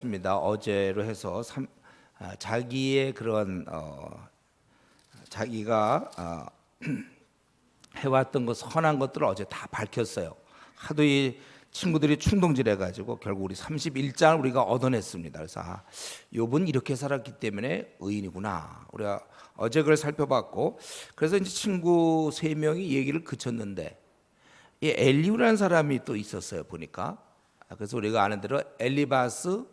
입니다. 어제로 해서 자기의 그런 자기가 해왔던 것 선한 것들을 어제 다 밝혔어요. 하도 이 친구들이 충동질해가지고 결국 우리 31장을 우리가 얻어냈습니다. 그래서 욥은 이렇게 살았기 때문에 의인이구나. 우리가 어제 그걸 살펴봤고, 그래서 이제 친구 3명이 얘기를 그쳤는데 이 엘리후라는 사람이 또 있었어요. 보니까. 그래서 우리가 아는 대로 엘리바스,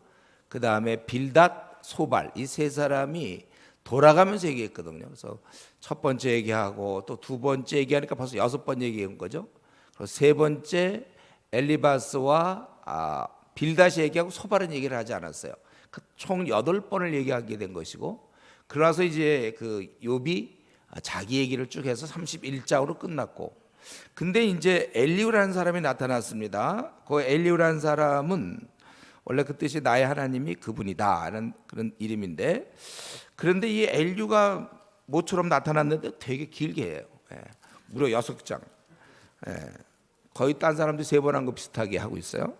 그 다음에 빌닷, 소발, 이 3사람이 돌아가면서 얘기했거든요. 그래서 첫 번째 얘기하고 또 두 번째 얘기하니까 벌써 6번 얘기한 거죠. 그리고 세 번째 엘리바스와 빌닷이 얘기하고 소발은 얘기를 하지 않았어요. 총 8번을 얘기하게 된 것이고, 그러나서 이제 그 욥이 자기 얘기를 쭉 해서 31장으로 끝났고, 근데 이제 엘리후라는 사람이 나타났습니다. 그 엘리후라는 사람은 원래 그 뜻이 나의 하나님이 그분이다라는 그런 이름인데, 그런데 이 엘리후가 모처럼 나타났는데 되게 길게 해요. 무려 6장. 거의 딴 사람들이 3번 한 거 비슷하게 하고 있어요.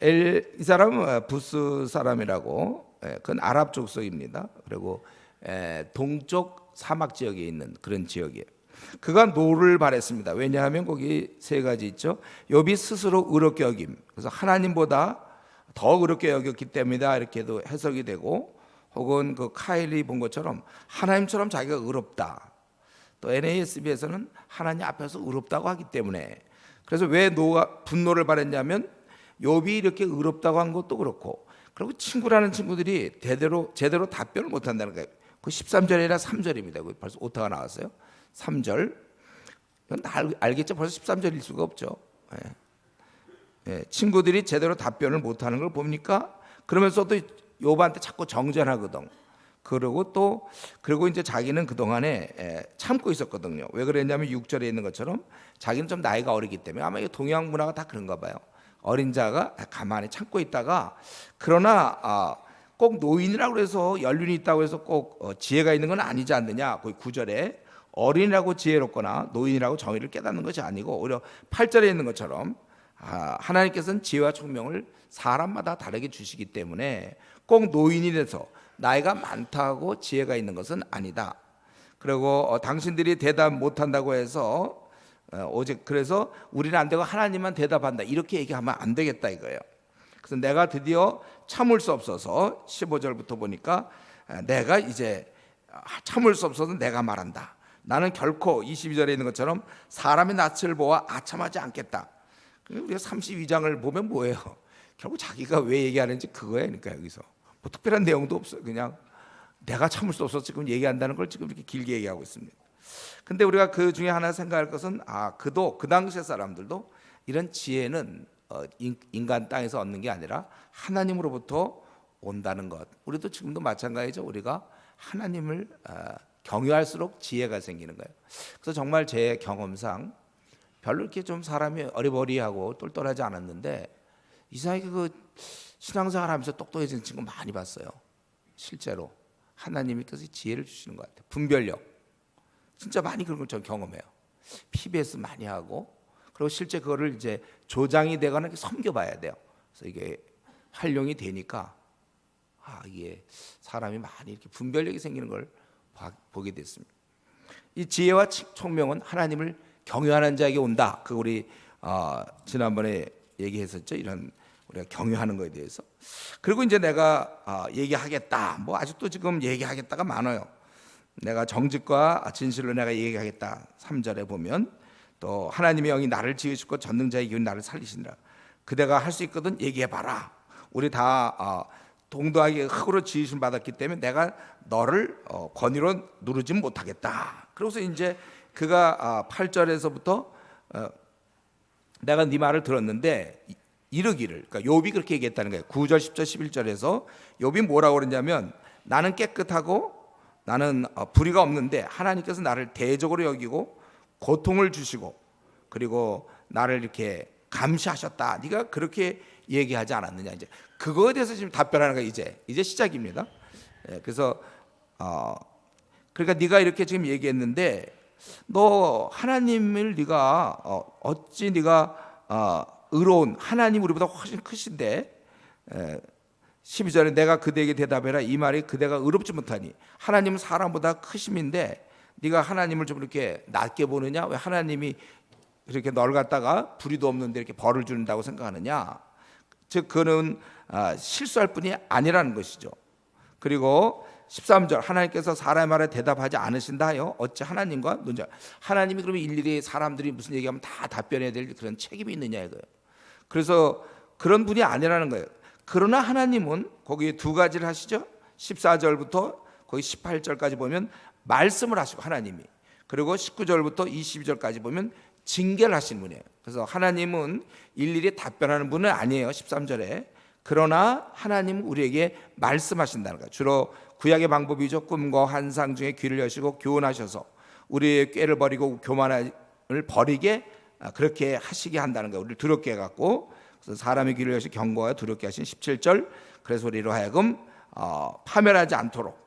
이 사람은 부스 사람이라고, 그건 아랍 족속입니다. 그리고 동쪽 사막 지역에 있는 그런 지역이에요. 그가 노를 바랬습니다. 왜냐하면 거기 3가지 있죠. 욥이 스스로 의롭게 여김, 그래서 하나님보다 더 의롭게 여겼기 때문이다, 이렇게도 해석이 되고, 혹은 그 카일이 본 것처럼 하나님처럼 자기가 의롭다. 또 NASB에서는 하나님 앞에서 의롭다고 하기 때문에, 그래서 왜 노가 분노를 발했냐면 욥이 이렇게 의롭다고 한 것도 그렇고, 그리고 친구라는 친구들이 제대로 답변을 못 한다는 거예요. 그 13절이 아니라 3절입니다. 벌써 오타가 나왔어요. 3절. 알겠죠? 벌써 13절일 수가 없죠. 친구들이 제대로 답변을 못 하는 걸 보니까, 그러면서도 욥한테 자꾸 정전하거든. 그리고 이제 자기는 그동안에 참고 있었거든요. 왜 그랬냐면 6절에 있는 것처럼 자기는 좀 나이가 어리기 때문에, 아마 이 동양 문화가 다 그런가 봐요. 어린 자가 가만히 참고 있다가, 그러나 꼭 노인이라고 해서 연륜이 있다고 해서 꼭 지혜가 있는 건 아니지 않느냐. 거기 9절에 어린이라고 지혜롭거나 노인이라고 정의를 깨닫는 것이 아니고, 오히려 8절에 있는 것처럼 하나님께서는 지혜와 총명을 사람마다 다르게 주시기 때문에 꼭 노인이 돼서 나이가 많다고 지혜가 있는 것은 아니다. 그리고 당신들이 대답 못한다고 해서 오직 그래서 우리는 안 되고 하나님만 대답한다, 이렇게 얘기하면 안 되겠다 이거예요. 그래서 내가 드디어 참을 수 없어서 15절부터 보니까 내가 이제 참을 수 없어서 내가 말한다. 나는 결코 22절에 있는 것처럼 사람의 낯을 보아 아참하지 않겠다. 우리가 32장을 보면 뭐예요? 결국 자기가 왜 얘기하는지 그거예요. 그러니까 여기서 뭐 특별한 내용도 없어요. 그냥 내가 참을 수 없어서 지금 얘기한다는 걸 지금 이렇게 길게 얘기하고 있습니다. 근데 우리가 그 중에 하나 생각할 것은, 그 당시의 사람들도 이런 지혜는 인간 땅에서 얻는 게 아니라 하나님으로부터 온다는 것. 우리도 지금도 마찬가지죠. 우리가 하나님을 경외할수록 지혜가 생기는 거예요. 그래서 정말 제 경험상 별로 이렇게 좀 사람이 어리버리하고 똘똘하지 않았는데, 이상하게 그 신앙생활 하면서 똑똑해진 친구 많이 봤어요. 실제로 하나님께서 지혜를 주시는 것 같아요. 분별력 진짜 많이 그런 걸 전 경험해요. PBS 많이 하고, 그리고 실제 그거를 이제 조장이 되거나 섬겨봐야 돼요. 그래서 이게 활용이 되니까 이게 사람이 많이 이렇게 분별력이 생기는 걸 보게 됐습니다. 이 지혜와 총명은 하나님을 경외하는 자에게 온다. 그 우리 지난번에 얘기했었죠. 이런 우리가 경외하는 것에 대해서. 그리고 이제 내가 얘기하겠다. 뭐 아직도 지금 얘기하겠다가 많아요. 내가 정직과 진실로 내가 얘기하겠다. 3절에 보면 또 하나님의 영이 나를 지으시고 전능자의 기운이 나를 살리시니라. 그대가 할 수 있거든 얘기해봐라. 우리 다 동등하게 흙으로 지으심 받았기 때문에 내가 너를 권위로 누르지 못하겠다. 그래서 이제 그가 8절에서부터 내가 네 말을 들었는데 이르기를, 그러니까 욥이 그렇게 얘기했다는 거예요. 9절, 10절, 11절에서 욥이 뭐라고 그러냐면, 나는 깨끗하고 나는 불의가 없는데 하나님께서 나를 대적으로 여기고 고통을 주시고 그리고 나를 이렇게 감시하셨다. 네가 그렇게 얘기하지 않았느냐. 이제 그거에 대해서 지금 답변하는 거예요. 이제 시작입니다. 그래서 그러니까 네가 이렇게 지금 얘기했는데, 너 하나님을 네가 어찌 네가 의로운 하나님 우리보다 훨씬 크신데 12절에 내가 그대에게 대답해라 이 말이 그대가 의롭지 못하니 하나님은 사람보다 크심인데 네가 하나님을 좀 이렇게 낮게 보느냐? 왜 하나님이 이렇게 널 갖다가 불의도 없는데 이렇게 벌을 준다고 생각하느냐? 즉 그는 실수할 뿐이 아니라는 것이죠. 그리고 13절 하나님께서 사람의 말에 대답하지 않으신다 하여 어찌 하나님과 논쟁. 하나님이 그러면 일일이 사람들이 무슨 얘기하면 다 답변해야 될 그런 책임이 있느냐 이거예요. 그래서 그런 분이 아니라는 거예요. 그러나 하나님은 거기 두 가지를 하시죠. 14절부터 거기 18절까지 보면 말씀을 하시고 하나님이, 그리고 19절부터 22절까지 보면 징계를 하시는 분이에요. 그래서 하나님은 일일이 답변하는 분은 아니에요. 13절에. 그러나 하나님은 우리에게 말씀하신다는 거예요. 주로 구약의 방법이죠. 꿈과 환상 중에 귀를 여시고 교훈하셔서 우리의 꾀를 버리고 교만을 버리게 그렇게 하시게 한다는 거예요. 우리를 두렵게 해갖고. 그래서 사람의 귀를 여시 경고하여 두렵게 하신 17절. 그래서 우리로 하여금 파멸하지 않도록,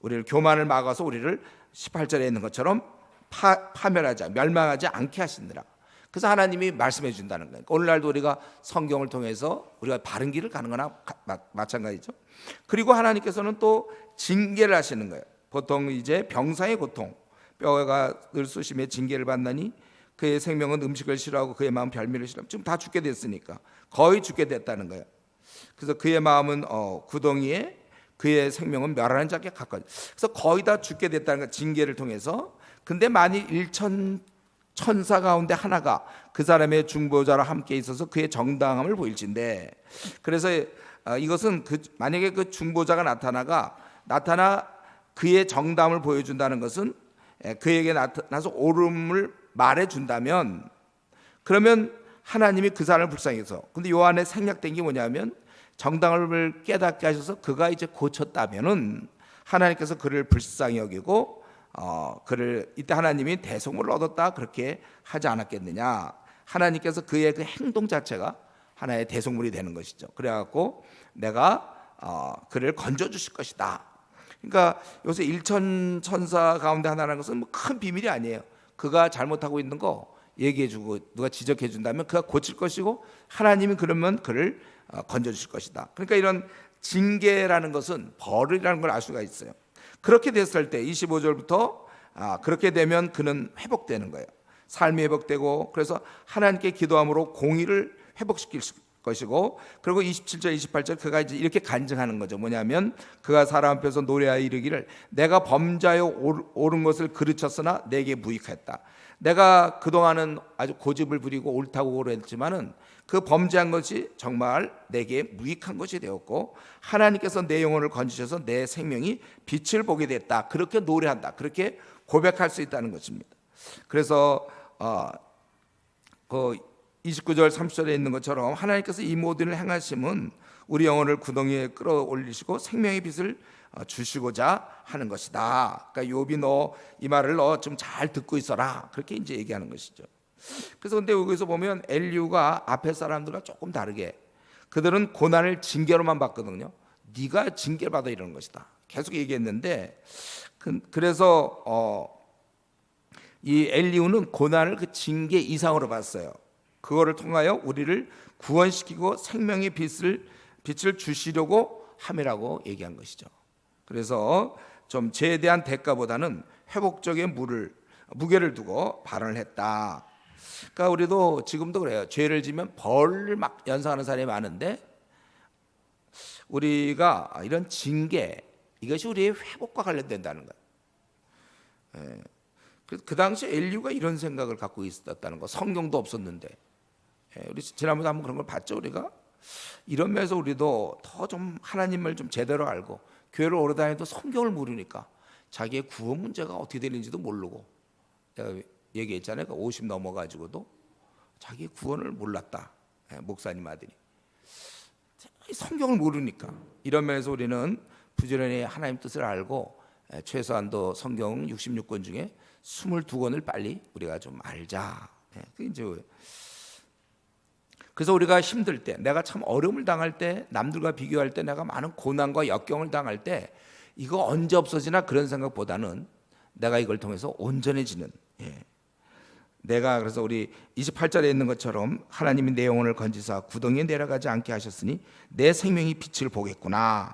우리를 교만을 막아서 우리를 18절에 있는 것처럼 파멸하지 멸망하지 않게 하시느라. 그래서 하나님이 말씀해 준다는 거예요. 오늘날도 우리가 성경을 통해서 우리가 바른 길을 가는 거나 마찬가지죠. 그리고 하나님께서는 또 징계를 하시는 거예요. 보통 이제 병사의 고통, 뼈가 늘 쑤심에 징계를 받나니 그의 생명은 음식을 싫어하고 그의 마음 별미를 싫어하고 지금 다 죽게 됐으니까 거의 죽게 됐다는 거예요. 그래서 그의 마음은 구덩이에 그의 생명은 멸하는 자께 가까이. 그래서 거의 다 죽게 됐다는 거 징계를 통해서. 근데 만일 1천 천사 가운데 하나가 그 사람의 중보자와 함께 있어서 그의 정당함을 보일진데, 그래서 이것은 만약에 그 중보자가 나타나 그의 정당함을 보여준다는 것은 그에게 나타나서 옳음을 말해준다면, 그러면 하나님이 그 사람을 불쌍해서, 근데 요한에 생략된 게 뭐냐면 정당함을 깨닫게 하셔서 그가 이제 고쳤다면은 하나님께서 그를 불쌍히 여기고 그를 이때 하나님이 대속을 얻었다 그렇게 하지 않았겠느냐. 하나님께서 그의 그 행동 자체가 하나의 대속물이 되는 것이죠. 그래갖고 내가 그를 건져 주실 것이다. 그러니까 요새 1천 천사 가운데 하나라는 것은 뭐 큰 비밀이 아니에요. 그가 잘못하고 있는 거 얘기해주고 누가 지적해준다면 그가 고칠 것이고, 하나님이 그러면 그를 건져 주실 것이다. 그러니까 이런 징계라는 것은 벌이라는 걸 알 수가 있어요. 그렇게 됐을 때 25절부터 그렇게 되면 그는 회복되는 거예요. 삶이 회복되고, 그래서 하나님께 기도함으로 공의를 회복시킬 것이고, 그리고 27절 28절 그가 이제 이렇게 간증하는 거죠. 뭐냐면 그가 사람 앞에서 노래하여 이르기를 내가 범죄하여 옳은 것을 그르쳤으나 내게 무익하였다. 내가 그동안은 아주 고집을 부리고 옳다고 그랬지만은 그 범죄한 것이 정말 내게 무익한 것이 되었고, 하나님께서 내 영혼을 건지셔서 내 생명이 빛을 보게 됐다. 그렇게 노래한다. 그렇게 고백할 수 있다는 것입니다. 그래서 그 29절 30절에 있는 것처럼 하나님께서 이 모든 을 행하심은 우리 영혼을 구덩이에 끌어올리시고 생명의 빛을 주시고자 하는 것이다. 그러니까 욥이 너 이 말을 너 좀 잘 듣고 있어라. 그렇게 이제 얘기하는 것이죠. 그래서 근데 여기서 보면 엘리후가 앞에 사람들과 조금 다르게 그들은 고난을 징계로만 봤거든요. 네가 징계를 받아 이러는 것이다. 계속 얘기했는데 그래서 이 엘리후는 고난을 그 징계 이상으로 봤어요. 그거를 통하여 우리를 구원시키고 생명의 빛을 주시려고 함이라고 얘기한 것이죠. 그래서 좀 죄에 대한 대가보다는 회복적인 무게를 두고 발언을 했다. 그러니까 우리도 지금도 그래요. 죄를 지면 벌을 막 연상하는 사람이 많은데 우리가 이런 징계, 이것이 우리의 회복과 관련된다는 거예요. 그 당시 엘리후가 이런 생각을 갖고 있었다는 거. 성경도 없었는데 우리 지난번에 한번 그런 걸 봤죠. 우리가 이런 면에서 우리도 더 좀 하나님을 좀 제대로 알고 교회를 오래 다니도 성경을 모르니까 자기의 구원 문제가 어떻게 되는지도 모르고, 내가 얘기했잖아요. 50 넘어가지고도 자기의 구원을 몰랐다. 목사님 아들이 성경을 모르니까. 이런 면에서 우리는 부지런히 하나님 뜻을 알고 최소한도 성경 66권 중에 22권을 빨리 우리가 좀 알자. 그래서 우리가 힘들 때, 내가 참 어려움을 당할 때, 남들과 비교할 때, 내가 많은 고난과 역경을 당할 때 이거 언제 없어지나 그런 생각보다는 내가 이걸 통해서 온전해지는, 내가 그래서 우리 28절에 있는 것처럼 하나님이 내 영혼을 건지사 구덩이에 내려가지 않게 하셨으니 내 생명이 빛을 보겠구나.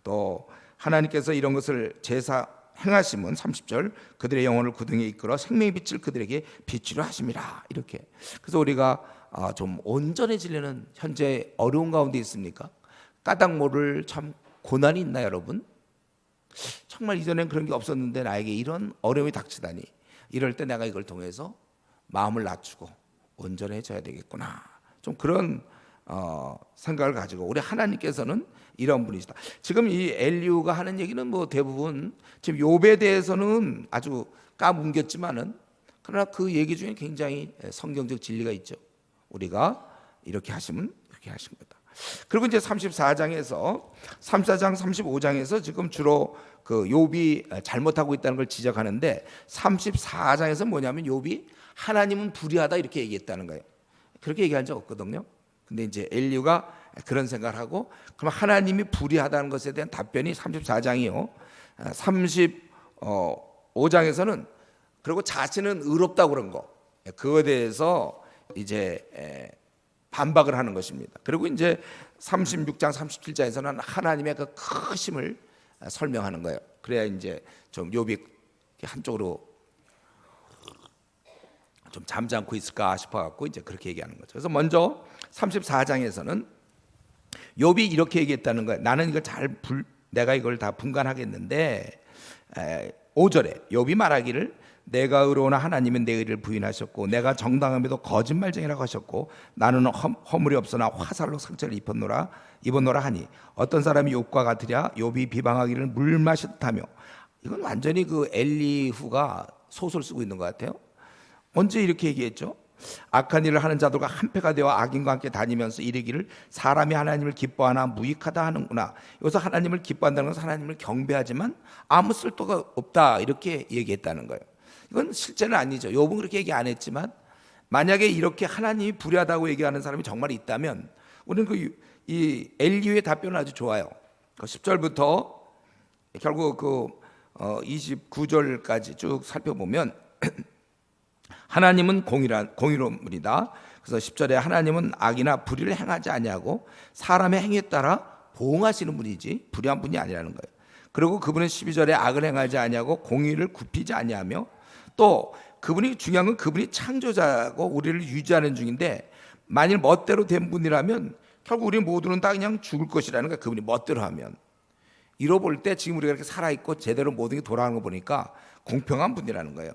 또 하나님께서 이런 것을 제사 행하심은 30절 그들의 영혼을 구덩이에 이끌어 생명의 빛을 그들에게 비추려 하심이라. 이렇게. 그래서 우리가 좀 온전해지려는 현재 어려운 가운데 있습니까? 까닭 모를 참 고난이 있나 여러분? 정말 이전엔 그런 게 없었는데 나에게 이런 어려움이 닥치다니. 이럴 때 내가 이걸 통해서 마음을 낮추고 온전해져야 되겠구나. 좀 그런 생각을 가지고 우리 하나님께서는 이런 분이시다. 지금 이 엘리후가 하는 얘기는 뭐 대부분 지금 욥에 대해서는 아주 까뭉겼지만은 그러나 그 얘기 중에 굉장히 성경적 진리가 있죠. 우리가 이렇게 하시면 그렇게 하신 거다. 그리고 이제 34장에서 34장 35장에서 지금 주로 그 욥이 잘못하고 있다는 걸 지적하는데 34장에서 뭐냐면 욥이 하나님은 불의하다 이렇게 얘기했다는 거예요. 그렇게 얘기한 적 없거든요. 근데 이제 엘리후가 그런 생각을 하고 그럼 하나님이 불의하다는 것에 대한 답변이 34장이요. 35장에서는 그리고 자신은 의롭다고 그런 거 그거에 대해서 이제 반박을 하는 것입니다. 그리고 이제 36장 37장에서는 하나님의 그 크심을 설명하는 거예요. 그래야 이제 좀 욥이 한쪽으로 좀 잠잠고 있을까 싶어갖고 이제 그렇게 얘기하는 거죠. 그래서 먼저 34장에서는 욥이 이렇게 얘기했다는 거예요. 나는 이걸 내가 이걸 다 분간하겠는데 5절에 욥이 말하기를 내가 의로우나 하나님은 내 의를 부인하셨고 내가 정당함에도 거짓말쟁이라고 하셨고 나는 허물이 없으나 화살로 상처를 입었노라 하니 어떤 사람이 욥과 같으랴 욥이 비방하기를 물 마셨다며. 이건 완전히 그 엘리후가 소설 쓰고 있는 것 같아요. 언제 이렇게 얘기했죠? 악한 일을 하는 자들과 한패가 되어 악인과 함께 다니면서 이르기를 사람이 하나님을 기뻐하나 무익하다 하는구나. 여기서 하나님을 기뻐한다는 것은 하나님을 경배하지만 아무 쓸데가 없다 이렇게 얘기했다는 거예요. 이건 실제는 아니죠. 욥은 그렇게 얘기 안 했지만 만약에 이렇게 하나님이 불의하다고 얘기하는 사람이 정말 있다면 우리는 이 엘리후의 답변은 아주 좋아요. 10절부터 결국 29절까지 쭉 살펴보면 하나님은 공의로운 분이다. 그래서 10절에 하나님은 악이나 불의를 행하지 아니하고 사람의 행위에 따라 보응하시는 분이지 불의한 분이 아니라는 거예요. 그리고 그분은 12절에 악을 행하지 아니하고 공의를 굽히지 아니하며 또 그분이 중요한 건 그분이 창조자고 우리를 유지하는 중인데 만일 멋대로 된 분이라면 결국 우리 모두는 다 그냥 죽을 것이라는 거예요. 그분이 멋대로 하면. 잃어볼 때 지금 우리가 이렇게 살아있고 제대로 모든 게 돌아가는 거 보니까 공평한 분이라는 거예요.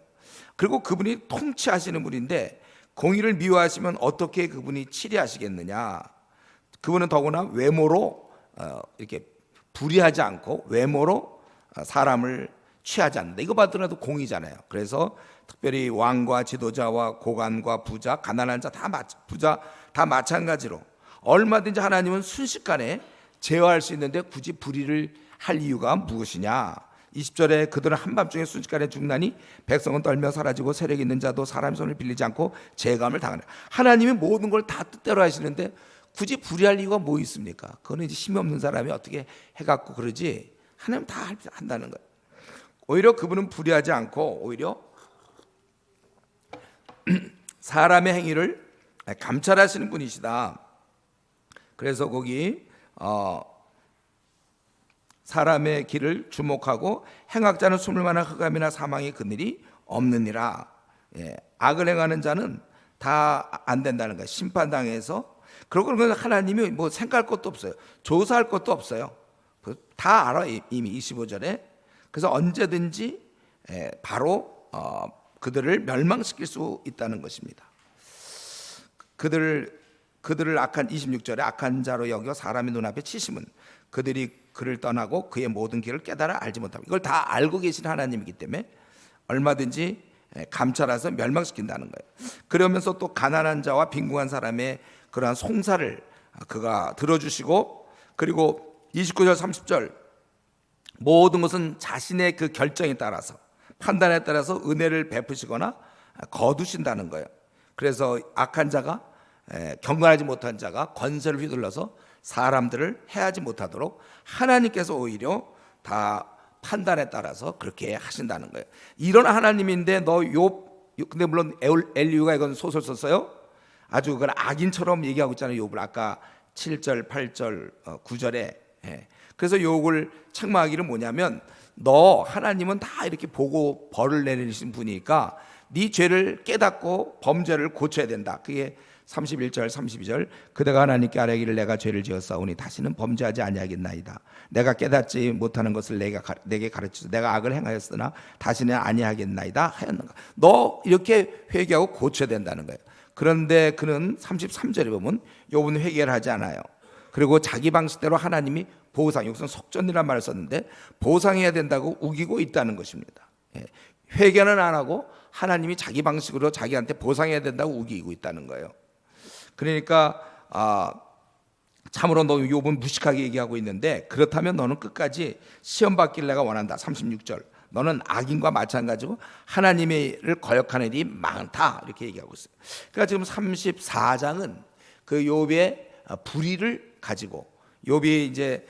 그리고 그분이 통치하시는 분인데 공의를 미워하시면 어떻게 그분이 치리하시겠느냐. 그분은 더구나 외모로 이렇게 불의하지 않고 외모로 사람을 취하지 않는다. 이거 봐더라도 공의잖아요. 그래서 특별히 왕과 지도자와 고관과 부자, 가난한 자 부자 다 마찬가지로 얼마든지 하나님은 순식간에 제어할 수 있는데 굳이 불의를 할 이유가 무엇이냐. 20절에 그들은 한밤중에 순식간에 죽나니 백성은 떨며 사라지고 세력 있는 자도 사람의 손을 빌리지 않고 재감을 당하네. 하나님이 모든 걸 다 뜻대로 하시는데 굳이 불의할 이유가 뭐 있습니까? 그거는 이제 힘이 없는 사람이 어떻게 해갖고 그러지 하나님 다 한다는 거예요. 오히려 그분은 불의하지 않고 오히려 사람의 행위를 감찰하시는 분이시다. 그래서 거기 사람의 길을 주목하고 행악자는 숨을 만한 흑암이나 사망의 그늘이 없느니라. 악을 행하는 자는 다 안 된다는 거예요. 심판당해서. 그러고 하나님이 뭐 생각할 것도 없어요. 조사할 것도 없어요. 다 알아 이미 25절에. 그래서 언제든지 바로 그들을 멸망시킬 수 있다는 것입니다. 그들을 악한 26절에 악한 자로 여겨 사람의 눈앞에 치심은 그들이 그를 떠나고 그의 모든 길을 깨달아 알지 못하고 이걸 다 알고 계신 하나님이기 때문에 얼마든지 감찰해서 멸망시킨다는 거예요. 그러면서 또 가난한 자와 빈궁한 사람의 그러한 송사를 그가 들어주시고 그리고 29절 30절 모든 것은 자신의 그 결정에 따라서 판단에 따라서 은혜를 베푸시거나 거두신다는 거예요. 그래서 악한 자가 경건하지 못한 자가 권세를 휘둘러서 사람들을 해하지 못하도록 하나님께서 오히려 다 판단에 따라서 그렇게 하신다는 거예요. 이런 하나님인데 너 근데 물론 엘리후가 이건 소설 썼어요. 아주 그건 악인처럼 얘기하고 있잖아요. 욥을 아까 7절, 8절, 9절에. 그래서 욕을 책망하기를 뭐냐면, 너 하나님은 다 이렇게 보고 벌을 내리신 분이니까 네 죄를 깨닫고 범죄를 고쳐야 된다. 그게 31절 32절. 그대가 하나님께 아뢰기를 내가 죄를 지었사오니 다시는 범죄하지 아니하겠나이다. 내가 깨닫지 못하는 것을 내게 가르치소. 내가 악을 행하였으나 다시는 아니하겠나이다 하였는가. 너 이렇게 회개하고 고쳐야 된다는 거예요. 그런데 그는 33절에 보면 욥은 회개를 하지 않아요. 그리고 자기 방식대로 하나님이 보상, 여기서는 속전이라는 말을 썼는데 보상해야 된다고 우기고 있다는 것입니다. 회개는 안 하고 하나님이 자기 방식으로 자기한테 보상해야 된다고 우기고 있다는 거예요. 그러니까 참으로 너 욥은 무식하게 얘기하고 있는데, 그렇다면 너는 끝까지 시험 받기를 내가 원한다. 36절. 너는 악인과 마찬가지고 하나님을 거역하는 일이 많다. 이렇게 얘기하고 있어요. 그러니까 지금 34장은 그 욥의 불의를 가지고, 욥이 이제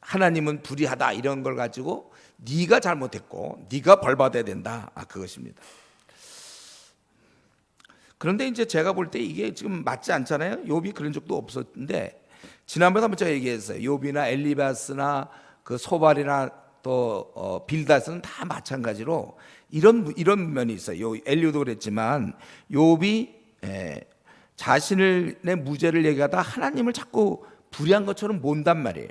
하나님은 불의하다 이런 걸 가지고 네가 잘못했고 네가 벌 받아야 된다. 그것입니다. 그런데 이제 제가 볼 때 이게 지금 맞지 않잖아요. 욥이 그런 적도 없었는데, 지난번에 한번 제가 얘기했어요. 욥이나 엘리바스나 그 소발이나 또 빌닷은 다 마찬가지로 이런 면이 있어요. 엘리후도 그랬지만 욥이 자신의 무죄를 얘기하다 하나님을 자꾸 불의한 것처럼 본단 말이에요.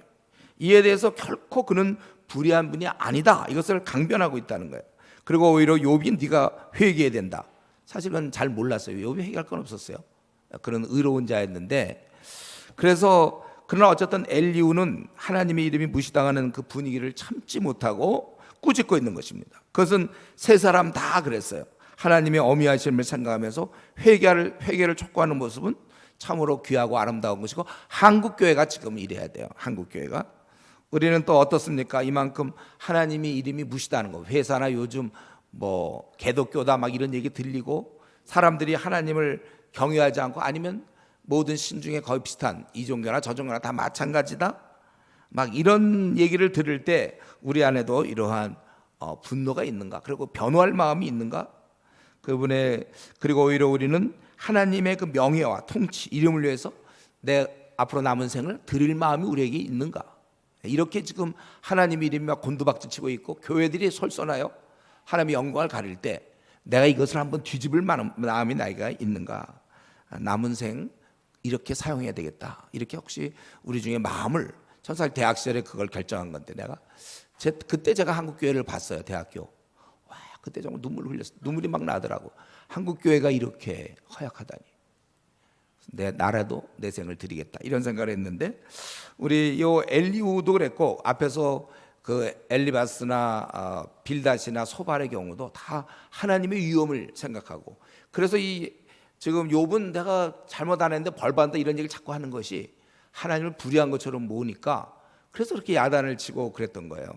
이에 대해서 결코 그는 불의한 분이 아니다. 이것을 강변하고 있다는 거예요. 그리고 오히려 욥이 네가 회개해야 된다. 사실은 잘 몰랐어요. 욥이 회개할 건 없었어요. 그런 의로운 자였는데, 그래서 그러나 어쨌든 엘리후는 하나님의 이름이 무시당하는 그 분위기를 참지 못하고 꾸짖고 있는 것입니다. 그것은 세 사람 다 그랬어요. 하나님의 어미하심을 생각하면서 회개를 촉구하는 모습은 참으로 귀하고 아름다운 것이고, 한국교회가 지금 이래야 돼요. 한국교회가. 우리는 또 어떻습니까? 이만큼 하나님의 이름이 무시당하는 거. 회사나 요즘 뭐 개독교다 막 이런 얘기 들리고, 사람들이 하나님을 경외하지 않고, 아니면 모든 신중에 거의 비슷한 이 종교나 저 종교나 다 마찬가지다, 막 이런 얘기를 들을 때 우리 안에도 이러한 분노가 있는가, 그리고 변호할 마음이 있는가, 그리고 오히려 우리는 하나님의 그 명예와 통치, 이름을 위해서 내 앞으로 남은 생을 드릴 마음이 우리에게 있는가. 이렇게 지금 하나님의 이름이 막 곤두박질 치고 있고, 교회들이 솔선하여 하나님의 영광을 가릴 때 내가 이것을 한번 뒤집을 마음이 나이가 있는가. 남은 생 이렇게 사용해야 되겠다. 이렇게 혹시 우리 중에 마음을, 전 사실 대학 시절에 그걸 결정한 건데, 그때 제가 한국교회를 봤어요. 대학교. 와, 그때 정말 눈물을 흘렸어요. 눈물이 막 나더라고. 한국교회가 이렇게 허약하다니. 내 나라도 내 생을 드리겠다. 이런 생각을 했는데, 우리 요 엘리후도 그랬고, 앞에서 그 엘리바스나 빌닷이나 소발의 경우도 다 하나님의 위엄을 생각하고, 그래서 지금 욥은 내가 잘못 안 했는데 벌 받는다 이런 얘기를 자꾸 하는 것이 하나님을 불의한 것처럼 모으니까, 그래서 그렇게 야단을 치고 그랬던 거예요.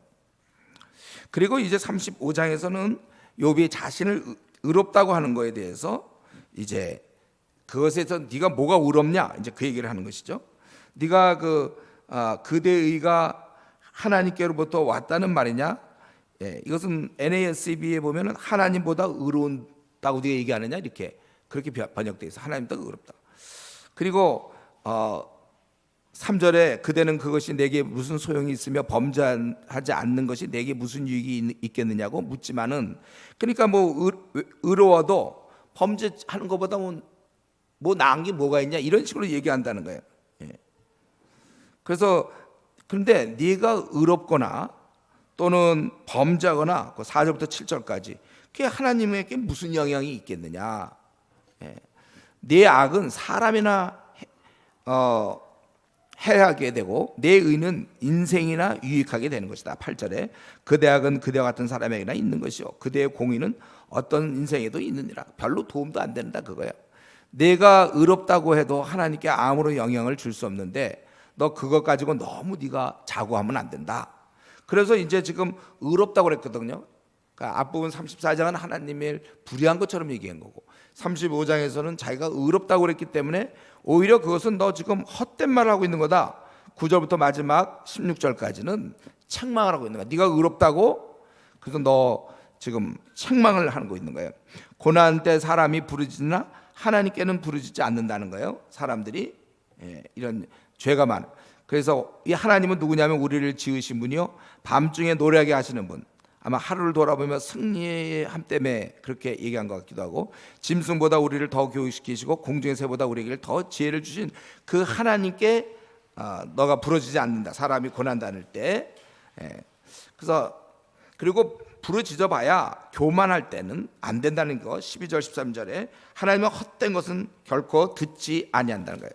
그리고 이제 35장에서는 욥이 자신을 의롭다고 하는 거에 대해서 이제 그것에서 네가 뭐가 의롭냐, 이제 그 얘기를 하는 것이죠. 네가 그대의 의가 하나님께로부터 왔다는 말이냐? 이것은 NASB에 보면은 하나님보다 의로운다고 네가 얘기하느냐, 이렇게 그렇게 번역되어 있어. 하나님보다 의롭다. 그리고 3절에 그대는 그것이 내게 무슨 소용이 있으며 범죄하지 않는 것이 내게 무슨 유익이 있겠느냐고 묻지만은, 그러니까 뭐 의로워도 범죄하는 것보다 뭐 나은 게 뭐가 있냐, 이런 식으로 얘기한다는 거예요. 그래서 그런데 네가 의롭거나 또는 범죄하거나 4절부터 7절까지 그게 하나님에게 무슨 영향이 있겠느냐. 내 악은 사람이나 해하게 되고 내 의는 인생이나 유익하게 되는 것이다. 8절에 그대 악은 그대와 같은 사람에게나 있는 것이요 그대의 공의는 어떤 인생에도 있느니라. 별로 도움도 안 된다 그거야. 내가 의롭다고 해도 하나님께 아무런 영향을 줄 수 없는데 너 그것 가지고 너무 네가 자고하면 안 된다. 그래서 이제 지금 의롭다고 그랬거든요. 그러니까 앞부분 34장은 하나님의 불의한 것처럼 얘기한 거고, 35장에서는 자기가 의롭다고 그랬기 때문에 오히려 그것은 너 지금 헛된 말을 하고 있는 거다. 9절부터 마지막 16절까지는 책망을 하고 있는 거야. 네가 의롭다고, 그래서 너 지금 책망을 하는 거 있는 거예요. 고난 때 사람이 부르짖으나 하나님께는 부르짖지 않는다는 거예요. 사람들이 이런 죄가 많아. 그래서 이 하나님은 누구냐면 우리를 지으신 분이요, 밤중에 노래하게 하시는 분. 아마 하루를 돌아보며 승리의 함 때문에 그렇게 얘기한 것 같기도 하고, 짐승보다 우리를 더 교육시키시고 공중의 새보다 우리에게 더 지혜를 주신 그 하나님께 너가 부르짖지 않는다. 사람이 고난 당할 때. 그래서 그리고 부르짖어 봐야 교만할 때는 안 된다는 거. 12절 13절에 하나님은 헛된 것은 결코 듣지 아니한다는 거예요.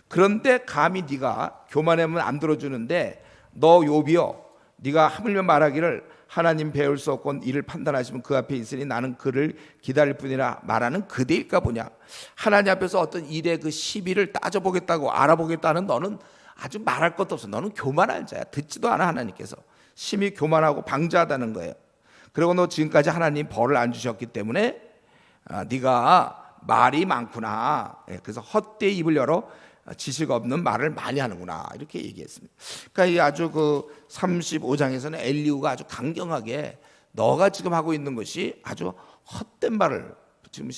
그런데 감히 네가 교만하면 안 들어주는데, 너 욥이여, 네가 하물며 말하기를 하나님 배울 수 없고 이를 판단하시면 그 앞에 있으니 나는 그를 기다릴 뿐이라 말하는 그대일까 보냐. 하나님 앞에서 어떤 일의 그 시비를 따져보겠다고 알아보겠다는 너는 아주 말할 것도 없어. 너는 교만한 자야. 듣지도 않아. 하나님께서 심히 교만하고 방자하다는 거예요. 그리고 너 지금까지 하나님 벌을 안 주셨기 때문에 네가 말이 많구나. 그래서 헛되이 입을 열어 지식 없는 말을 많이 하는구나, 이렇게 얘기했습니다. 그러니까 이 아주 그 35장에서는 엘리후가 아주 강경하게 너가 지금 하고 있는 것이 아주 헛된 말을, 지금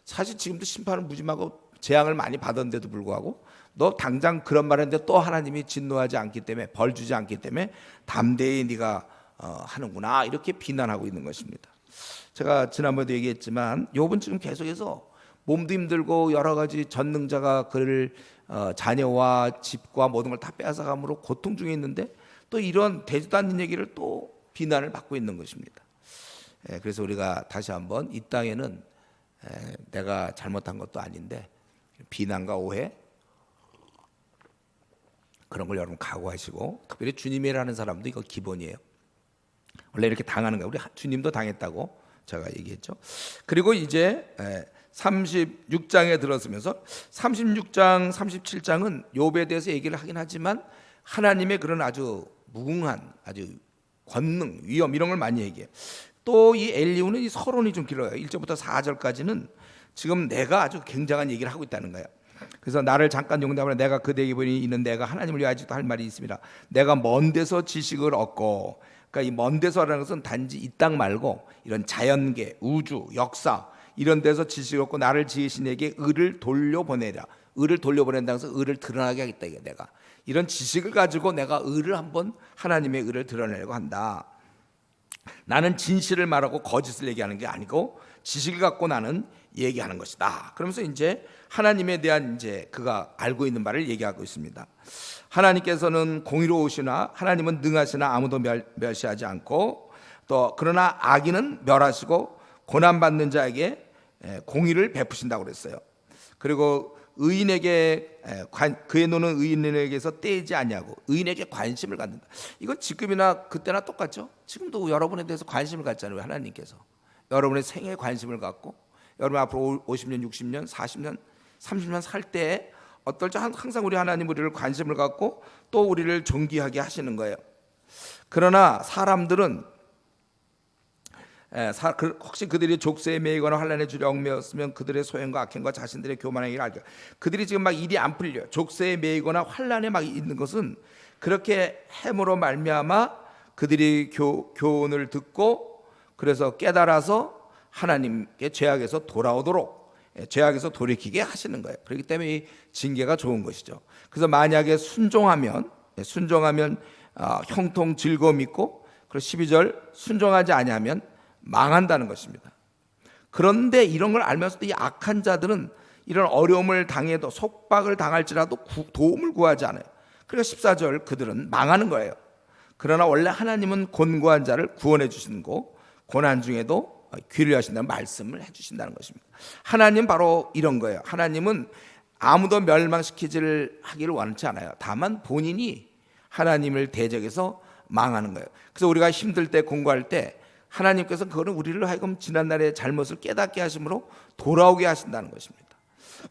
사실 지금도 심판을 무짐하고 재앙을 많이 받았는데도 불구하고 너 당장 그런 말 했는데 또 하나님이 진노하지 않기 때문에, 벌 주지 않기 때문에 담대히 네가 하는구나, 이렇게 비난하고 있는 것입니다. 제가 지난번에도 얘기했지만 욥은 지금 계속해서 몸도 힘들고 여러 가지 전능자가 그를 자녀와 집과 모든 걸 다 빼앗아감으로 고통 중에 있는데 또 이런 되지도 않는 얘기를 또 비난을 받고 있는 것입니다. 그래서 우리가 다시 한번 이 땅에는 내가 잘못한 것도 아닌데 비난과 오해 그런 걸 여러분 각오하시고, 특별히 주님이라는 사람도 이거 기본이에요. 원래 이렇게 당하는 거예요. 우리 주님도 당했다고 제가 얘기했죠. 그리고 이제 36장에 들어서면서 36장, 37장은 욥에 대해서 얘기를 하긴 하지만 하나님의 그런 아주 무궁한 아주 권능, 위엄 이런 걸 많이 얘기해요. 또 이 엘리후는 이 서론이 좀 길어요. 1절부터 4절까지는 지금 내가 아주 굉장한 얘기를 하고 있다는 거예요. 그래서 나를 잠깐 용납하라. 내가 그대에게 보니 이는 내가 하나님을 위하여도 할 말이 있습니다. 내가 먼 데서 지식을 얻고, 그러니까 이 먼 데서라는 것은 단지 이 땅 말고 이런 자연계, 우주, 역사 이런 데서 지식을 얻고 나를 지으신 에게 의를 돌려보내라. 의를 돌려보낸다고 해서 의를 드러나게 하겠다. 이게 내가 이런 지식을 가지고 내가 의를 한번, 하나님의 의를 드러내려고 한다. 나는 진실을 말하고 거짓을 얘기하는 게 아니고 지식을 갖고 나는 얘기하는 것이다. 그러면서 이제 하나님에 대한 이제 그가 알고 있는 바를 얘기하고 있습니다. 하나님께서는 공의로우시나 하나님은 능하시나 아무도 멸시하지 않고, 또 그러나 악인은 멸하시고 고난받는 자에게 공의를 베푸신다고 그랬어요. 그리고 의인에게 그의 눈은 의인에게서 떼지 아니하고 의인에게 관심을 갖는다. 이건 지금이나 그때나 똑같죠. 지금도 여러분에 대해서 관심을 갖잖아요. 하나님께서 여러분의 생애에 관심을 갖고, 여러분 앞으로 50년, 60년, 40년, 30년 살 때에 어떨지 항상 우리 하나님 우리를 관심을 갖고 또 우리를 존귀하게 하시는 거예요. 그러나 사람들은 혹시 그들이 족쇄에 매이거나 환난에 주려 얽매였으면 그들의 소행과 악행과 자신들의 교만한 일을 알게. 그들이 지금 막 일이 안 풀려요. 족쇄에 매이거나 환난에 막 있는 것은 그렇게 행으로 말미암아 그들이 교훈을 듣고 그래서 깨달아서 하나님께 죄악에서 돌아오도록, 죄악에서 돌이키게 하시는 거예요. 그렇기 때문에 이 징계가 좋은 것이죠. 그래서 만약에 순종하면 형통 즐거움 있고, 그리고 12절 순종하지 아니하면 망한다는 것입니다. 그런데 이런 걸 알면서도 이 악한 자들은 이런 어려움을 당해도, 속박을 당할지라도 도움을 구하지 않아요. 그러니까 14절 그들은 망하는 거예요. 그러나 원래 하나님은 곤고한 자를 구원해 주시고 고난 중에도 귀를 하신다는 말씀을 해주신다는 것입니다. 하나님 바로 이런 거예요. 하나님은 아무도 멸망시키지를 하기를 원치 않아요. 다만 본인이 하나님을 대적해서 망하는 거예요. 그래서 우리가 힘들 때, 공부할 때 하나님께서 그거는 우리를 하여금 지난날의 잘못을 깨닫게 하심으로 돌아오게 하신다는 것입니다.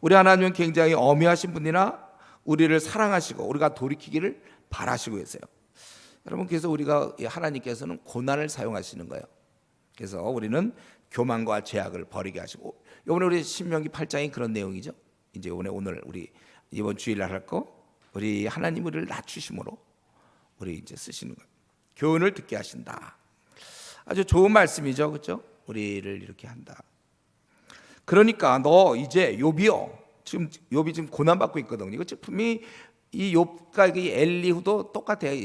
우리 하나님은 굉장히 엄히하신 분이나 우리를 사랑하시고 우리가 돌이키기를 바라시고 계세요. 여러분, 그래서 우리가 하나님께서는 고난을 사용하시는 거예요. 그래서 우리는 교만과 죄악을 버리게 하시고, 이번에 우리 신명기 8장이 그런 내용이죠. 이제 오늘 우리 이번 주일날 할 거, 우리 하나님 우리를 낮추심으로 우리 이제 쓰시는 거예요. 교훈을 듣게 하신다. 아주 좋은 말씀이죠, 그렇죠? 우리를 이렇게 한다. 그러니까 너 이제 욥이요. 지금 욥이 지금 고난 받고 있거든요. 이거 분명히 이 욥과 이 엘리후도 똑같아요.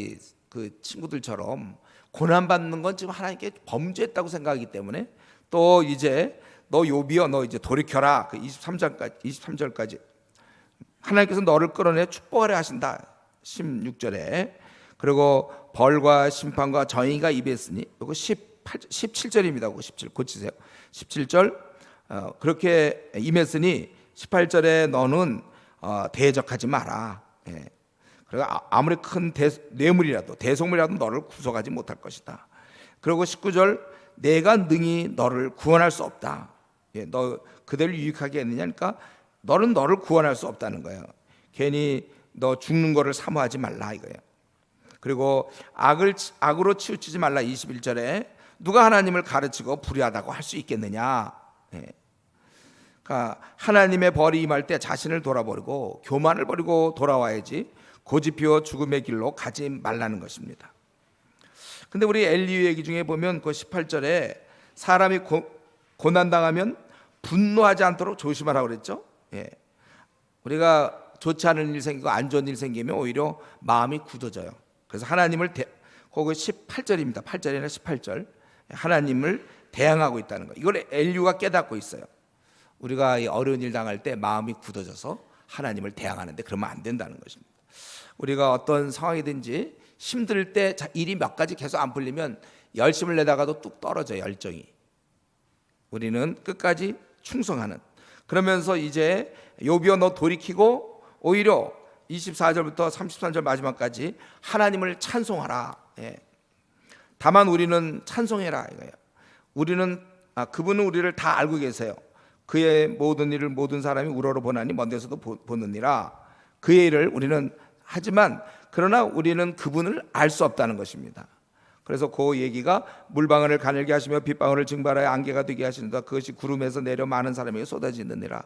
그 친구들처럼 고난 받는 건 지금 하나님께 범죄했다고 생각하기 때문에 또 이제 너 욥이여, 너 이제 돌이켜라. 그 23절까지 하나님께서 너를 끌어내 축복하려 하신다. 16절에 그리고 벌과 심판과 정의가 입에 있으니 이거 17절입니다. 17 고치세요. 17절 그렇게 임했으니 18절에 너는 대적하지 마라. 예. 그리고 아무리 큰 뇌물이라도 대속물이라도 너를 구속하지 못할 것이다. 그리고 19절 내가 능히 너를 구원할 수 없다. 예, 너 그대를 유익하게 했느냐니까 너는 너를 구원할 수 없다는 거예요. 괜히 너 죽는 거를 사모하지 말라 이거예요. 그리고 악으로 치우치지 말라. 21절에 누가 하나님을 가르치고 불의하다고 할 수 있겠느냐. 예. 그러니까 하나님의 벌이 임할 때 자신을 돌아버리고 교만을 버리고 돌아와야지 고집 피워 죽음의 길로 가지 말라는 것입니다. 근데 우리 엘리후 얘기 중에 보면 그 18절에 사람이 고난당하면 분노하지 않도록 조심하라고 그랬죠. 예. 우리가 좋지 않은 일 생기고 안 좋은 일 생기면 오히려 마음이 굳어져요. 그래서 하나님을 거기 18절입니다. 8절이나 18절 하나님을 대항하고 있다는 거. 이걸 엘리후가 깨닫고 있어요. 우리가 어려운 일 당할 때 마음이 굳어져서 하나님을 대항하는데 그러면 안 된다는 것입니다. 우리가 어떤 상황이든지 힘들 때 일이 몇 가지 계속 안 풀리면 열심을 내다가도 뚝 떨어져요. 열정이. 우리는 끝까지 충성하는. 그러면서 이제 욥이여 너 돌이키고 오히려 24절부터 33절 마지막까지 하나님을 찬송하라. 예. 다만 우리는 찬송해라 이거예요. 우리는 그분은 우리를 다 알고 계세요. 그의 모든 일을 모든 사람이 우러러 보나니 먼 데서도 보느니라. 그의 일을 우리는 하지만 그러나 우리는 그분을 알 수 없다는 것입니다. 그래서 그 얘기가 물방울을 가늘게 하시며 빗방울을 증발하여 안개가 되게 하시는다. 그것이 구름에서 내려 많은 사람에게 쏟아지느니라.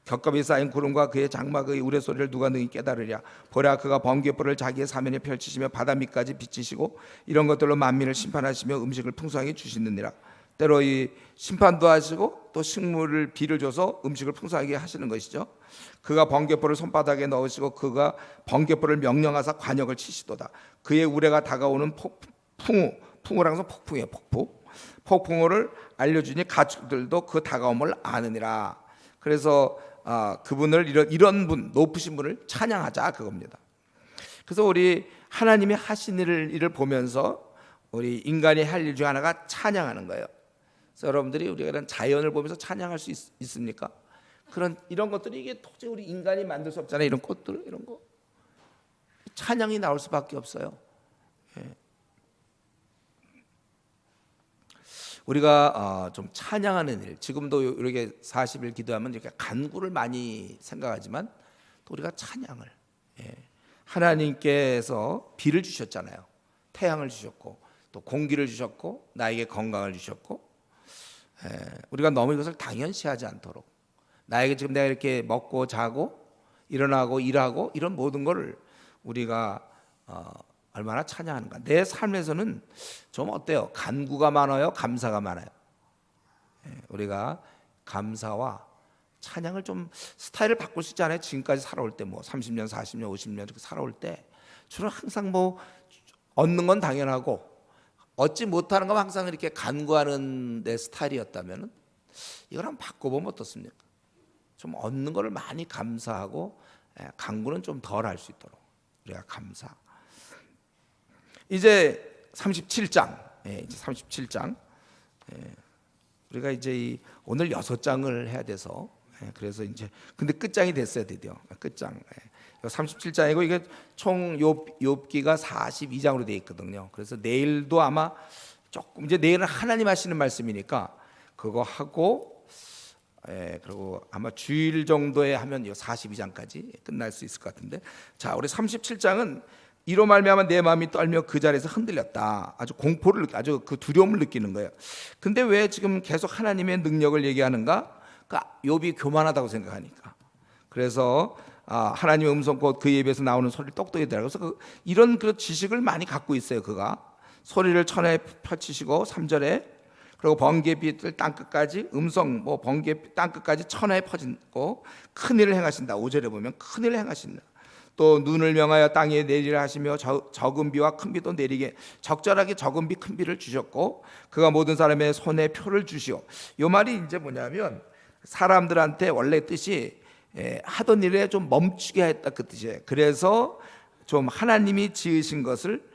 겹겹이 쌓인 구름과 그의 장막의 우레소리를 누가 능히 깨달으랴. 보라 그가 번개불을 자기의 사면에 펼치시며 바다 밑까지 비치시고 이런 것들로 만민을 심판하시며 음식을 풍성하게 주시느니라. 때로 이 심판도 하시고 또 식물을 비를 줘서 음식을 풍성하게 하시는 것이죠. 그가 번개불을 손바닥에 넣으시고 그가 번개불을 명령하사 관역을 치시도다. 그의 우레가 다가오는 풍우라서 폭풍이에요. 폭풍우를 알려주니 가축들도 그 다가옴을 아느니라. 그래서 그분을 이런 분 높으신 분을 찬양하자 그겁니다. 그래서 우리 하나님이 하신 일을 보면서 우리 인간이 할 일 중 하나가 찬양하는 거예요. 그래서 여러분들이 우리가 이런 자연을 보면서 찬양할 수 있습니까? 이런 것들이 이게 도저히 우리 인간이 만들 수 없잖아요. 이런 꽃들 이런 거 찬양이 나올 수밖에 없어요. 예. 우리가 좀 찬양하는 일, 지금도 이렇게 40일 기도하면 이렇게 간구를 많이 생각하지만 또 우리가 찬양을 하나님께서 비를 주셨잖아요. 태양을 주셨고 또 공기를 주셨고 나에게 건강을 주셨고 우리가 너무 이것을 당연시하지 않도록 나에게 지금 내가 이렇게 먹고 자고 일어나고 일하고 이런 모든 것을 우리가 얼마나 찬양하는가. 내 삶에서는 좀 어때요? 간구가 많아요? 감사가 많아요? 우리가 감사와 찬양을 좀 스타일을 바꿀 수 있잖아요. 지금까지 살아올 때 뭐 30년, 40년, 50년 이렇게 살아올 때 주로 항상 뭐 얻는 건 당연하고 얻지 못하는 건 항상 이렇게 간구하는 내 스타일이었다면 이걸 한번 바꿔보면 어떻습니까? 좀 얻는 거를 많이 감사하고 간구는 좀 덜 할 수 있도록 우리가 감사. 이제 37장, 이제 37장. 우리가 이제 오늘 6장을 해야 돼서 그래서 이제 근데 끝장이 됐어요 드디어 끝장. 37장이고 이게 총 욥기가 42장으로 되어 있거든요. 그래서 내일도 아마 조금 이제 내일은 하나님 하시는 말씀이니까 그거 하고 그리고 아마 주일 정도에 하면 42장까지 끝날 수 있을 것 같은데 자 우리 37장은 이로 말미암아 내 마음이 떨며 그 자리에서 흔들렸다. 아주 공포를 아주 그 두려움을 느끼는 거예요. 근데 왜 지금 계속 하나님의 능력을 얘기하는가? 그러니까 욥이 교만하다고 생각하니까. 그래서 하나님의 음성 곧 그의 입에서 나오는 소리를 똑똑히 들어요. 그래서 이런 그 지식을 많이 갖고 있어요. 그가 소리를 천하에 펼치시고 3절에 그리고 번개빛을 땅끝까지 음성 뭐 번개 땅끝까지 천하에 퍼진고 큰 일을 행하신다. 5절에 보면 큰 일을 행하신다. 또 눈을 명하여 땅에 내리라 하시며 적은 비와 큰 비도 내리게 적절하게 적은 비 큰 비를 주셨고 그가 모든 사람의 손에 표를 주시오. 요 말이 이제 뭐냐면 사람들한테 원래 뜻이 하던 일에 좀 멈추게 했다 그 뜻이에요. 그래서 좀 하나님이 지으신 것을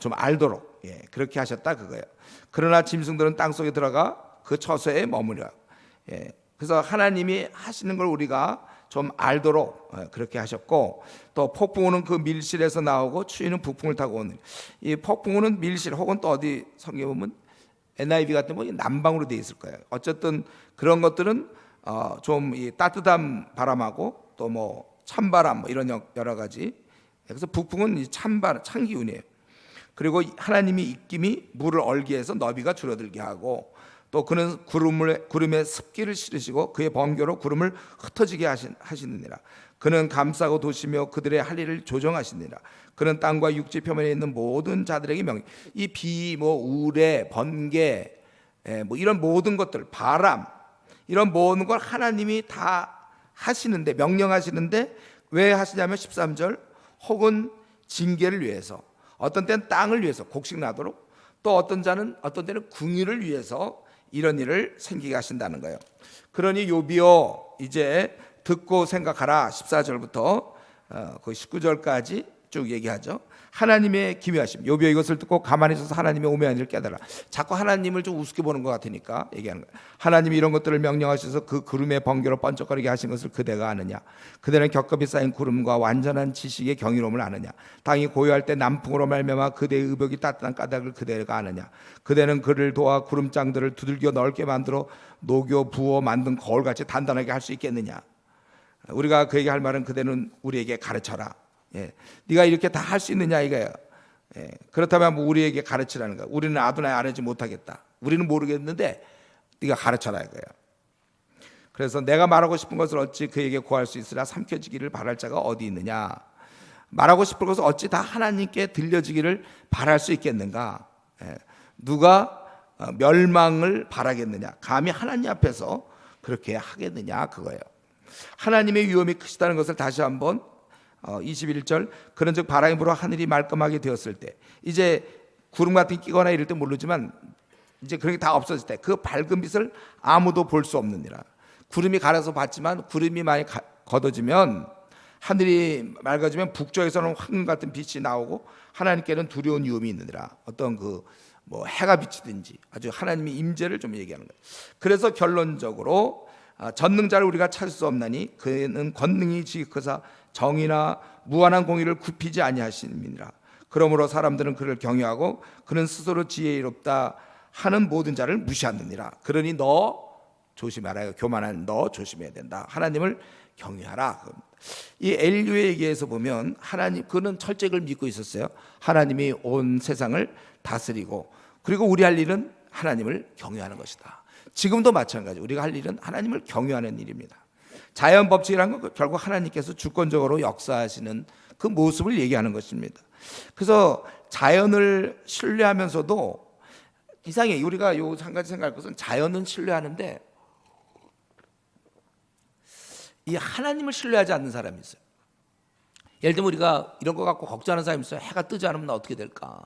좀 알도록 그렇게 하셨다 그거예요. 그러나 짐승들은 땅 속에 들어가 그 처소에 머무려. 그래서 하나님이 하시는 걸 우리가 좀 알도록 그렇게 하셨고 또 폭풍우는 그 밀실에서 나오고 추위는 북풍을 타고 오는 이 폭풍우는 밀실 혹은 또 어디 성경에 보면 NIV 같은 거 남방으로 되어 있을 거예요. 어쨌든 그런 것들은 좀 이 따뜻한 바람하고 또 뭐 찬바람 뭐 이런 여러 가지. 그래서 북풍은 이 찬바람 찬 기운이에요. 그리고 하나님이 입김이 물을 얼게 해서 너비가 줄어들게 하고 또 그는 구름에 습기를 실으시고 그의 번개로 구름을 흩어지게 하시느니라. 그는 감싸고 도시며 그들의 할 일을 조정하시느니라. 그는 땅과 육지 표면에 있는 모든 자들에게 이 비, 뭐 우레, 번개, 뭐 이런 모든 것들, 바람 이런 모든 걸 하나님이 다 하시는데 명령하시는데 왜 하시냐면 13절 혹은 징계를 위해서 어떤 때는 땅을 위해서 곡식 나도록 또 어떤 때는 궁유를 위해서 이런 일을 생기게 하신다는 거예요. 그러니 요비여 이제 듣고 생각하라. 14절부터 거의 19절까지 쭉 얘기하죠. 하나님의 기묘하심. 요비여 이것을 듣고 가만히 있어서 하나님의 오묘한 일을 깨달아. 자꾸 하나님을 좀 우습게 보는 것 같으니까 얘기하는 거예요. 하나님이 이런 것들을 명령하셔서 그 구름의 번개로 번쩍거리게 하신 것을 그대가 아느냐. 그대는 겹겹이 쌓인 구름과 완전한 지식의 경이로움을 아느냐. 땅이 고요할 때 남풍으로 말미암아 그대의 의벽이 따뜻한 까닭을 그대가 아느냐. 그대는 그를 도와 구름장들을 두들겨 넓게 만들어 녹여 부어 만든 거울같이 단단하게 할 수 있겠느냐. 우리가 그에게 할 말은 그대는 우리에게 가르쳐라. 네가 이렇게 다 할 수 있느냐 이거예요. 그렇다면 뭐 우리에게 가르치라는 거야. 우리는 아도나이 알지 못하겠다. 우리는 모르겠는데 네가 가르쳐라 이거예요. 그래서 내가 말하고 싶은 것을 어찌 그에게 구할 수 있으라 삼켜지기를 바랄 자가 어디 있느냐. 말하고 싶은 것을 어찌 다 하나님께 들려지기를 바랄 수 있겠는가. 누가 멸망을 바라겠느냐. 감히 하나님 앞에서 그렇게 하겠느냐 그거예요. 하나님의 위엄이 크시다는 것을 다시 한번 21절 그런즉 바람이 불어 하늘이 말끔하게 되었을 때 이제 구름 같은 게 끼거나 이럴 때 모르지만 이제 그런 게 다 없어질 때 그 밝은 빛을 아무도 볼 수 없느니라. 구름이 가려서 봤지만 구름이 많이 걷어지면 하늘이 맑아지면 북쪽에서는 황금 같은 빛이 나오고 하나님께는 두려운 위험이 있느니라. 어떤 그 뭐 해가 비치든지 아주 하나님의 임재를 좀 얘기하는 거예요. 그래서 결론적으로 전능자를 우리가 찾을 수 없나니 그는 권능이 지극하사 정의나 무한한 공의를 굽히지 아니하심이니라. 그러므로 사람들은 그를 경외하고 그는 스스로 지혜롭다 하는 모든 자를 무시하느니라. 그러니 너 조심하라. 교만한 너 조심해야 된다. 하나님을 경외하라. 이 엘리야에 얘기해서 보면 하나님 그는 철저히 그걸 믿고 있었어요. 하나님이 온 세상을 다스리고 그리고 우리 할 일은 하나님을 경외하는 것이다. 지금도 마찬가지. 우리가 할 일은 하나님을 경외하는 일입니다. 자연 법칙이라는 건 결국 하나님께서 주권적으로 역사하시는 그 모습을 얘기하는 것입니다. 그래서 자연을 신뢰하면서도 이상해. 우리가 요 한 가지 생각할 것은 자연은 신뢰하는데 이 하나님을 신뢰하지 않는 사람이 있어요. 예를 들면 우리가 이런 거 갖고 걱정하는 사람이 있어요. 해가 뜨지 않으면 나 어떻게 될까?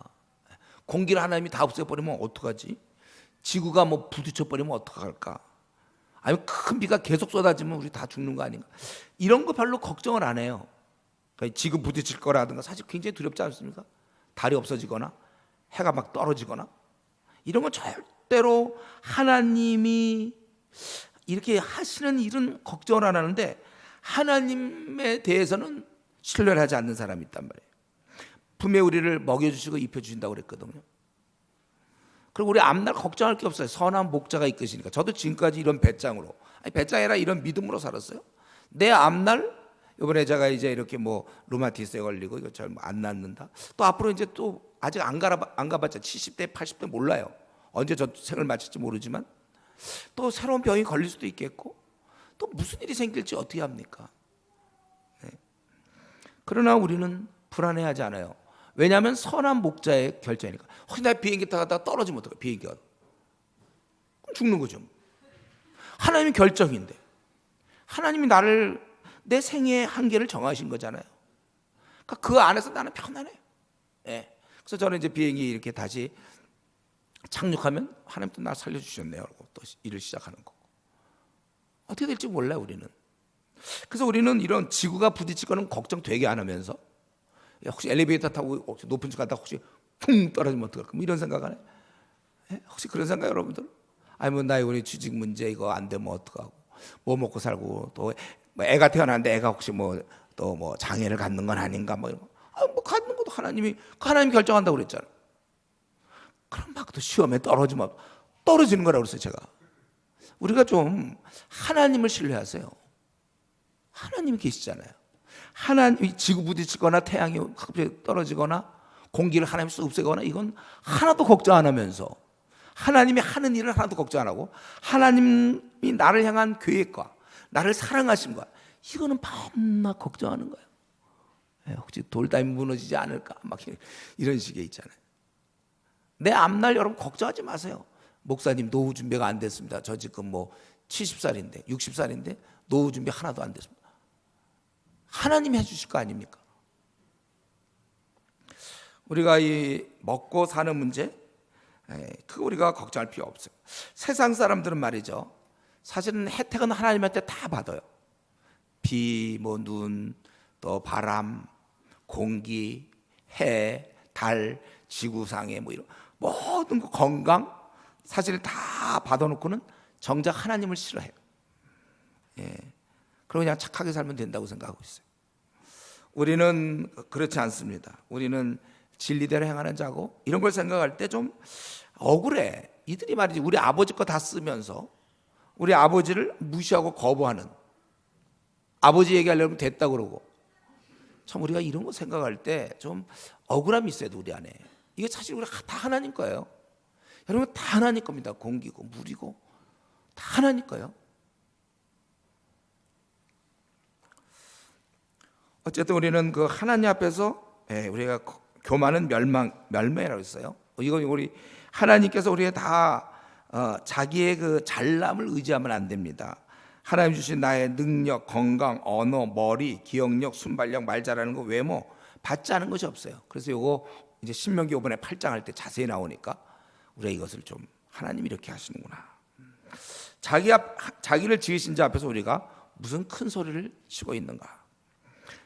공기를 하나님이 다 없애버리면 어떡하지? 지구가 뭐 부딪혀버리면 어떡할까? 아니면 큰 비가 계속 쏟아지면 우리 다 죽는 거 아닌가? 이런 거 별로 걱정을 안 해요. 그러니까 지구 부딪힐 거라든가 사실 굉장히 두렵지 않습니까? 달이 없어지거나 해가 막 떨어지거나 이런 건 절대로 하나님이 이렇게 하시는 일은 걱정을 안 하는데 하나님에 대해서는 신뢰를 하지 않는 사람이 있단 말이에요. 분명히 우리를 먹여주시고 입혀주신다고 그랬거든요. 그리고 우리 앞날 걱정할 게 없어요. 선한 목자가 이끄시니까. 저도 지금까지 이런 배짱으로, 배짱이 아니라 이런 믿음으로 살았어요. 내 앞날, 이번에 제가 이제 이렇게 뭐 루마티스에 걸리고 이거 잘 안 낫는다. 또 앞으로 이제 또 아직 안 가봤자 70대, 80대 몰라요. 언제 저 생을 마칠지 모르지만 또 새로운 병이 걸릴 수도 있겠고 또 무슨 일이 생길지 어떻게 합니까? 네. 그러나 우리는 불안해하지 않아요. 왜냐하면 선한 목자의 결정이니까. 혹시 나 비행기 타다가 떨어지면 어떡해? 비행기가 그럼 죽는 거죠. 하나님의 결정인데, 하나님이 나를 내 생애의 한계를 정하신 거잖아요. 그러니까 그 안에서 나는 편안해요. 예. 그래서 저는 이제 비행기 이렇게 다시 착륙하면 하나님 또 나 살려주셨네요. 그러고 또 일을 시작하는 거고. 어떻게 될지 몰라요, 우리는. 그래서 우리는 이런 지구가 부딪힐 거는 걱정 되게 안 하면서, 혹시 엘리베이터 타고 혹시 높은 집 가다 혹시 쿵 떨어지면 어떡할까? 뭐 이런 생각 안 해요? 예? 혹시 그런 생각 여러분들? 아니면 나의 우리 취직 문제 이거 안 되면 어떡하고, 뭐 먹고 살고, 또 뭐 애가 태어났는데 애가 혹시 뭐 또 뭐 장애를 갖는 건 아닌가 뭐 이런 거. 뭐 갖는 것도 하나님이 결정한다고 그랬잖아요. 그럼 막 또 시험에 떨어지면 떨어지는 거라고 그랬어요, 제가. 우리가 좀 하나님을 신뢰하세요. 하나님이 계시잖아요. 하나님이 지구 부딪히거나 태양이 갑자기 떨어지거나 공기를 하나님이 쑥 없애거나 이건 하나도 걱정 안 하면서, 하나님이 하는 일을 하나도 걱정 안 하고, 하나님이 나를 향한 계획과 나를 사랑하심과 이거는 밤낮 걱정하는 거예요. 혹시 돌담이 무너지지 않을까 막 이런 식의 있잖아요. 내 앞날 여러분 걱정하지 마세요. 목사님 노후 준비가 안 됐습니다. 저 지금 뭐 70살인데 60살인데 노후 준비 하나도 안 됐습니다. 하나님이 해주실 거 아닙니까? 우리가 이 먹고 사는 문제, 그 우리가 걱정할 필요 없어요. 세상 사람들은 말이죠, 사실은 혜택은 하나님한테 다 받아요. 비, 뭐 눈, 또 바람, 공기, 해, 달, 지구상의 뭐 이런 모든 거, 건강, 사실 다 받아놓고는 정작 하나님을 싫어해요. 그리고 그냥 착하게 살면 된다고 생각하고 있어요. 우리는 그렇지 않습니다. 우리는 진리대로 행하는 자고, 이런 걸 생각할 때 좀 억울해. 이들이 말이지 우리 아버지 거 다 쓰면서 우리 아버지를 무시하고 거부하는, 아버지 얘기하려면 됐다 그러고, 참 우리가 이런 거 생각할 때 좀 억울함이 있어요, 우리 안에. 이게 사실 우리 다 하나님 거예요. 여러분 다 하나님 겁니다. 공기고 물이고 다 하나님 거예요. 어쨌든 우리는 그 하나님 앞에서 우리가 교만은 멸망이라고 했어요. 이거 우리 하나님께서 우리의 다 자기의 그 잘남을 의지하면 안 됩니다. 하나님 주신 나의 능력, 건강, 언어, 머리, 기억력, 순발력, 말 잘하는 거, 외모 받지 않은 것이 없어요. 그래서 이거 이제 신명기 5번에 8장 할 때 자세히 나오니까 우리가 이것을 좀 하나님이 이렇게 하시는구나. 자기를 지으신 자 앞에서 우리가 무슨 큰 소리를 치고 있는가.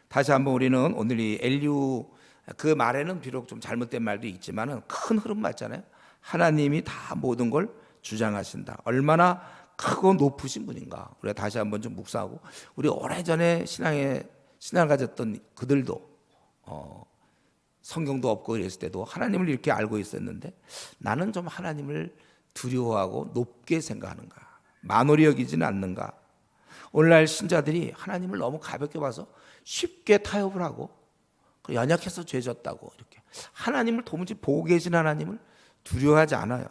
다시 한번 우리는 오늘 이 엘리후 그 말에는 비록 좀 잘못된 말도 있지만은 큰 흐름 맞잖아요. 하나님이 다 모든 걸 주장하신다. 얼마나 크고 높으신 분인가. 우리가 다시 한번 좀 묵상하고, 우리 오래전에 신앙을 가졌던 그들도 성경도 없고 그랬을 때도 하나님을 이렇게 알고 있었는데, 나는 좀 하나님을 두려워하고 높게 생각하는가, 만홀히 여기지는 않는가. 오늘날 신자들이 하나님을 너무 가볍게 봐서 쉽게 타협을 하고, 연약해서 죄졌다고 이렇게 하나님을 도무지 보고 계신 하나님을 두려워하지 않아요.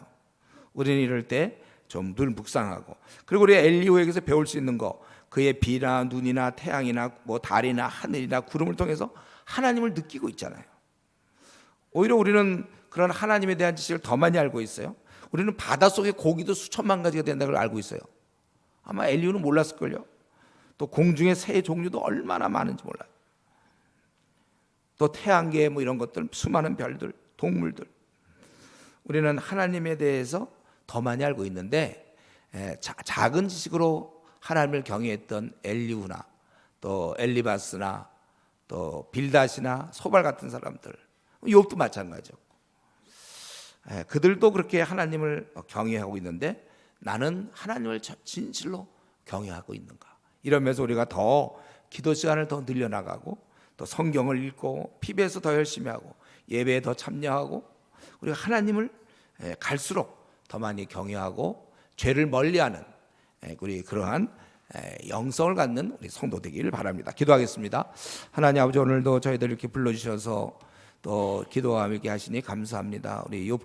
우리는 이럴 때 좀 늘 묵상하고, 그리고 우리 엘리후에게서 배울 수 있는 거, 그의 비나 눈이나 태양이나 뭐 달이나 하늘이나 구름을 통해서 하나님을 느끼고 있잖아요. 오히려 우리는 그런 하나님에 대한 지식을 더 많이 알고 있어요. 우리는 바닷속에 고기도 수천만 가지가 된다는 걸 알고 있어요. 아마 엘리후는 몰랐을걸요. 또 공중의 새의 종류도 얼마나 많은지 몰라요. 또 태양계 뭐 이런 것들, 수많은 별들, 동물들, 우리는 하나님에 대해서 더 많이 알고 있는데, 작은 지식으로 하나님을 경외했던 엘리후나 또 엘리바스나 또 빌닷이나 소발 같은 사람들, 욥도 마찬가지였고, 그들도 그렇게 하나님을 경외하고 있는데 나는 하나님을 진실로 경외하고 있는가. 이러면서 우리가 더 기도 시간을 더 늘려나가고, 또 성경을 읽고 피배에서 더 열심히 하고 예배에 더 참여하고, 우리가 하나님을 갈수록 더 많이 경외하고 죄를 멀리하는 우리 그러한 영성을 갖는 우리 성도 되기를 바랍니다. 기도하겠습니다. 하나님 아버지, 오늘도 저희들 이렇게 불러주셔서 또 기도와 함께 하시니 감사합니다. 우리 욥